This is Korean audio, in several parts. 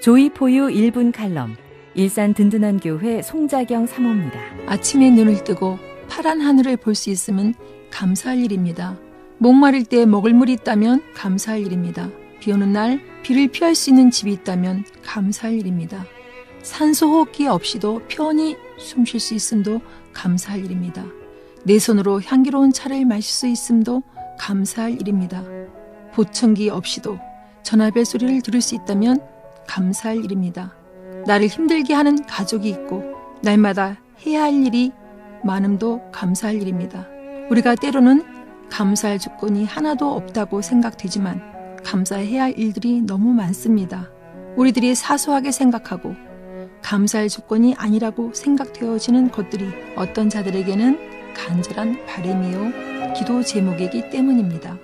조이포유 1분 칼럼, 일산 든든한 교회 송자경 사모입니다. 아침에 눈을 뜨고 파란 하늘을 볼 수 있으면 감사할 일입니다. 목마를 때 먹을 물이 있다면 감사할 일입니다. 비 오는 날 비를 피할 수 있는 집이 있다면 감사할 일입니다. 산소 호흡기 없이도 편히 숨 쉴 수 있음도 감사할 일입니다. 내 손으로 향기로운 차를 마실 수 있음도 감사할 일입니다. 보청기 없이도 전화벨 소리를 들을 수 있다면 감사할 일입니다. 나를 힘들게 하는 가족이 있고 날마다 해야 할 일이 많음도 감사할 일입니다. 우리가 때로는 감사할 조건이 하나도 없다고 생각되지만 감사해야 할 일들이 너무 많습니다. 우리들이 사소하게 생각하고 감사할 조건이 아니라고 생각되어지는 것들이 어떤 자들에게는 간절한 바람이요 기도 제목이기 때문입니다.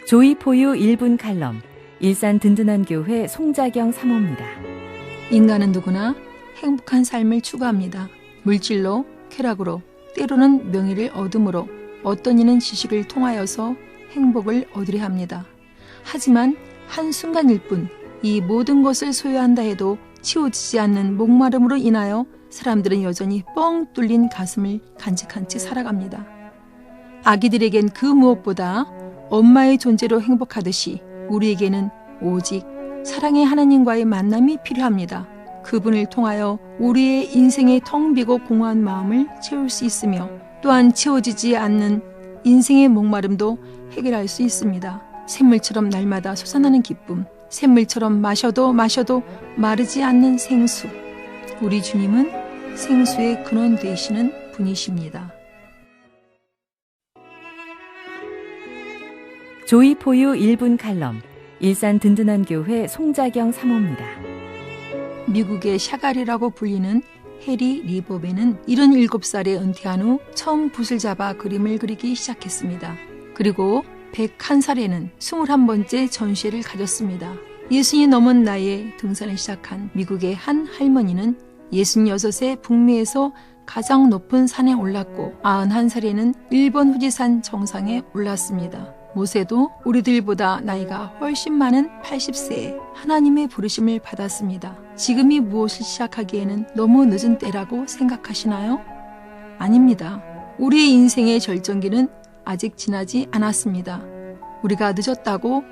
조이포유 1분 칼럼, 일산 든든한 교회 송자경 사모입니다. 인간은 누구나 행복한 삶을 추구합니다. 물질로, 쾌락으로, 때로는 명예를 얻음으로, 어떤 이는 지식을 통하여서 행복을 얻으려 합니다. 하지만 한순간일 뿐 이 모든 것을 소유한다 해도 치워지지 않는 목마름으로 인하여 사람들은 여전히 뻥 뚫린 가슴을 간직한 채 살아갑니다. 아기들에겐 그 무엇보다 엄마의 존재로 행복하듯이 우리에게는 오직 사랑의 하나님과의 만남이 필요합니다. 그분을 통하여 우리의 인생의 텅 비고 공허한 마음을 채울 수 있으며 또한 채워지지 않는 인생의 목마름도 해결할 수 있습니다. 샘물처럼 날마다 솟아나는 기쁨, 샘물처럼 마셔도 마르지 않는 생수. 우리 주님은 생수의 근원 되시는 분이십니다. 조이포유 1분 칼럼, 일산 든든한 교회 송자경 사모입니다. 미국의 샤갈이라고 불리는 해리 리버베는 77살에 은퇴한 후 처음 붓을 잡아 그림을 그리기 시작했습니다. 그리고 101살에는 21번째 전시회를 가졌습니다. 60이 넘은 나이에 등산을 시작한 미국의 한 할머니는 66세 북미에서 가장 높은 산에 올랐고 91살에는 일본 후지산 정상에 올랐습니다. 모세도 우리들보다 나이가 훨씬 많은 80세에 하나님의 부르심을 받았습니다. 지금이 무엇을 시작하기에는 너무 늦은 때라고 생각하시나요? 아닙니다. 우리의 인생의 절정기는 아직 지나지 않았습니다. 우리가 늦었다고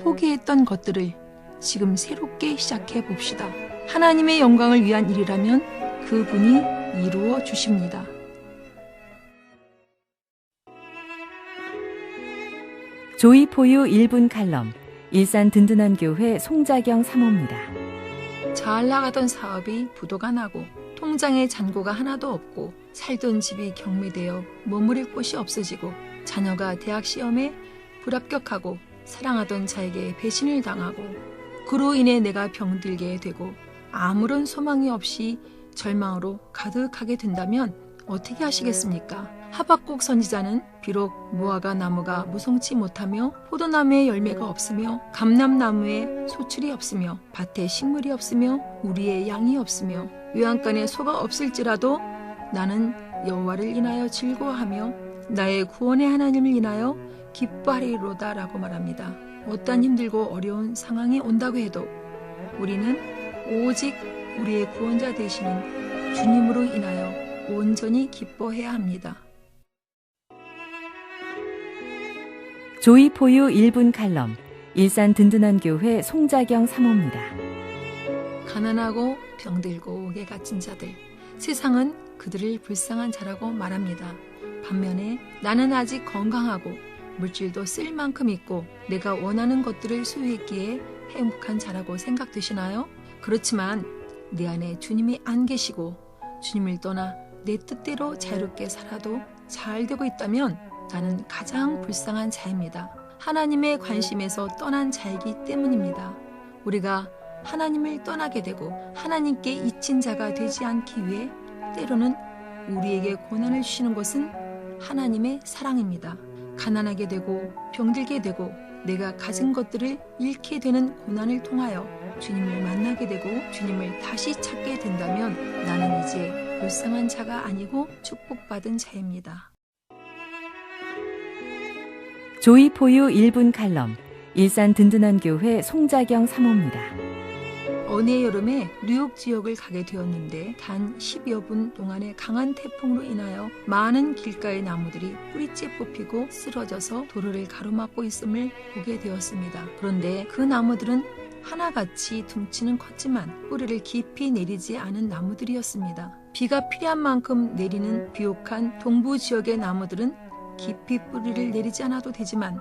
포기했던 것들을 지금 새롭게 시작해 봅시다. 하나님의 영광을 위한 일이라면 그분이 이루어 주십니다. 조이포유 1분 칼럼, 일산 든든한 교회 송자경 사모입니다. 잘 나가던 사업이 부도가 나고 통장에 잔고가 하나도 없고 살던 집이 경매되어 머무를 곳이 없어지고 자녀가 대학 시험에 불합격하고 사랑하던 자에게 배신을 당하고 그로 인해 내가 병들게 되고 아무런 소망이 없이 절망으로 가득하게 된다면 어떻게 하시겠습니까? 하박국 선지자는 비록 무화과 나무가 무성치 못하며 포도나무에 열매가 없으며 감람나무에 소출이 없으며 밭에 식물이 없으며 우리의 양이 없으며 외양간에 소가 없을지라도 나는 여호와를 인하여 즐거워하며 나의 구원의 하나님을 인하여 기뻐하리로다 라고 말합니다. 어떠한 힘들고 어려운 상황이 온다고 해도 우리는 오직 우리의 구원자 되시는 주님으로 인하여 온전히 기뻐해야 합니다. 조이포유 1분 칼럼, 일산 든든한 교회 송자경 사모입니다. 가난하고 병들고 옥에 갇힌 자들, 세상은 그들을 불쌍한 자라고 말합니다. 반면에 나는 아직 건강하고 물질도 쓸 만큼 있고 내가 원하는 것들을 소유했기에 행복한 자라고 생각되시나요? 그렇지만 내 안에 주님이 안 계시고 주님을 떠나 내 뜻대로 자유롭게 살아도 잘 되고 있다면 나는 가장 불쌍한 자입니다. 하나님의 관심에서 떠난 자이기 때문입니다. 우리가 하나님을 떠나게 되고 하나님께 잊힌 자가 되지 않기 위해 때로는 우리에게 고난을 주시는 것은 하나님의 사랑입니다. 가난하게 되고 병들게 되고 내가 가진 것들을 잃게 되는 고난을 통하여 주님을 만나게 되고 주님을 다시 찾게 된다면 나는 이제 불쌍한 자가 아니고 축복받은 자입니다. 조이포유 1분 칼럼, 일산 든든한 교회 송자경 사모입니다. 어느 여름에 뉴욕 지역을 가게 되었는데 단 10여 분 동안의 강한 태풍으로 인하여 많은 길가의 나무들이 뿌리째 뽑히고 쓰러져서 도로를 가로막고 있음을 보게 되었습니다. 그런데 그 나무들은 하나같이 둥치는 컸지만 뿌리를 깊이 내리지 않은 나무들이었습니다. 비가 필요한 만큼 내리는 비옥한 동부 지역의 나무들은 깊이 뿌리를 내리지 않아도 되지만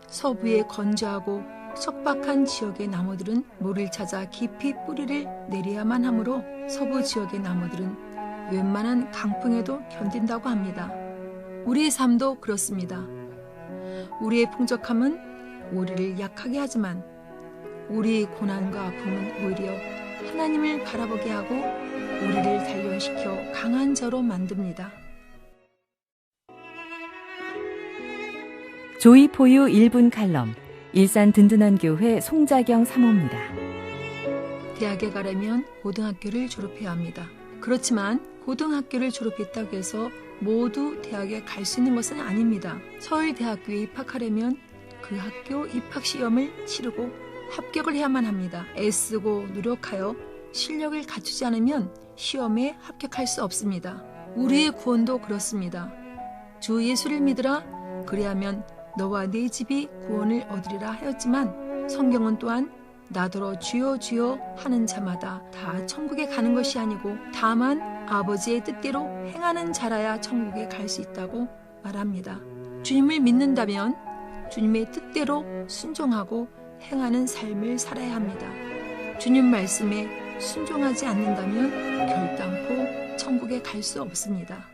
서부의 건조하고 척박한 지역의 나무들은 물을 찾아 깊이 뿌리를 내려야만 하므로 서부 지역의 나무들은 웬만한 강풍에도 견딘다고 합니다. 우리의 삶도 그렇습니다. 우리의 풍족함은 우리를 약하게 하지만 우리의 고난과 아픔은 오히려 하나님을 바라보게 하고 우리를 단련시켜 강한 자로 만듭니다. 조이포유 1분 칼럼, 일산 든든한 교회 송자경 사모입니다. 대학에 가려면 고등학교를 졸업해야 합니다. 그렇지만 고등학교를 졸업했다고 해서 모두 대학에 갈 수 있는 것은 아닙니다. 서울대학교에 입학하려면 그 학교 입학시험을 치르고 합격을 해야만 합니다. 애쓰고 노력하여 실력을 갖추지 않으면 시험에 합격할 수 없습니다. 우리의 구원도 그렇습니다. 주 예수를 믿으라 그리하면 너와 네 집이 구원을 얻으리라 하였지만 성경은 또한 나더러 주여 주여 하는 자마다 다 천국에 가는 것이 아니고 다만 아버지의 뜻대로 행하는 자라야 천국에 갈 수 있다고 말합니다. 주님을 믿는다면 주님의 뜻대로 순종하고 행하는 삶을 살아야 합니다. 주님 말씀에 순종하지 않는다면 결단코 천국에 갈 수 없습니다.